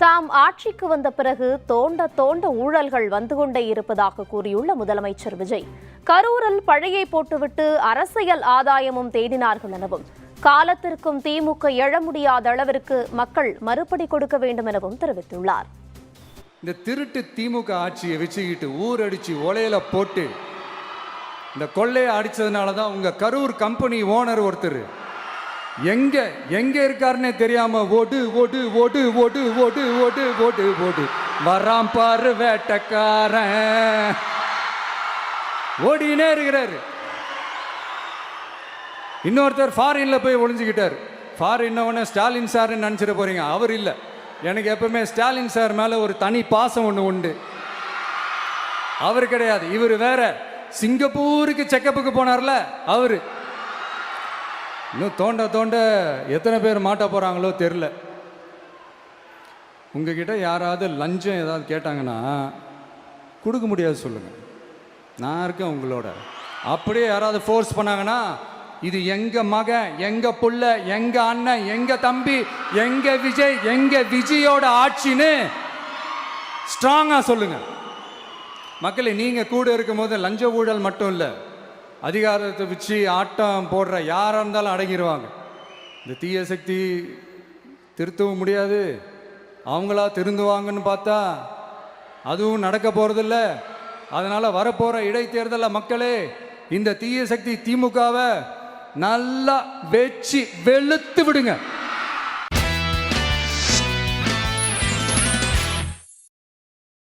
தாம் ஆட்சிக்கு வந்த பிறகு தோண்ட தோண்ட ஊழல்கள் வந்து கொண்டே இருப்பதாக கூறியுள்ள முதலமைச்சர் விஜய், கரூரில் பழையை போட்டுவிட்டு அரசியல் ஆதாயமும் தேடினார்கள் எனவும், காலத்திற்கும் திமுக எழ முடியாத அளவிற்கு மக்கள் மறுபடி கொடுக்க வேண்டும் எனவும் தெரிவித்துள்ளார். இந்த திருட்டு திமுக ஆட்சியை வச்சுக்கிட்டு ஊரடிச்சு ஒலையில போட்டு இந்த கொள்ளையை அடிச்சதுனால தான் உங்க கரூர் கம்பெனி ஓனர் ஒருத்தர் எங்க எங்க இருக்காருன்னே தெரியாம ஓடு ஓடு ஓடு ஓடு ஓடு ஓடு ஓடு ஓடு வராம் பாரு வேட்டக்காரன் ஓடினே இருக்கிறாரு. இன்னொருத்தர் ஃபாரின்ல போய் ஒளிஞ்சுக்கிட்டார். ஃபாரின் ஸ்டாலின் சார்ன்னு நினைச்சிட போறீங்க, அவர் இல்லை. எனக்கு எப்பவுமே ஸ்டாலின் சார் மேல ஒரு தனி பாசம் ஒன்று உண்டு. அவர் கிடையாது, இவர் வேற. சிங்கப்பூருக்கு செக்கப்புக்கு போனார்ல அவரு. இன்னும் தோண்ட தோண்ட எத்தனை பேர் மாட்ட போறாங்களோ தெரியல. உங்ககிட்ட யாராவது லஞ்சம் ஏதாவது கேட்டாங்கன்னா கொடுக்க முடியாது சொல்லுங்க, நான் இருக்கேன் உங்களோட. அப்படியே யாராவது ஃபோர்ஸ் பண்ணாங்கன்னா, இது எங்க மகன், எங்க புள்ள, எங்க அண்ணன், எங்க தம்பி, எங்க விஜய், எங்க விஜயோட ஆட்சின்னு ஸ்ட்ராங்கா சொல்லுங்க. மக்களே, நீங்க கூட இருக்கும் போது லஞ்ச ஊழல் மட்டும் இல்லை, அதிகாரத்தை வச்சு ஆட்டம் போடுற யாராக இருந்தாலும் அடங்கிடுவாங்க. இந்த தீய சக்தி திருத்தவும் முடியாது, அவங்களா திருந்துவாங்கன்னு பார்த்தா அதுவும் நடக்க போறதில்ல. அதனால வரப்போற இடைத்தேர்தலில் மக்களே, இந்த தீய சக்தி திமுகவை நல்லா வெச்சு வெளுத்து விடுங்க.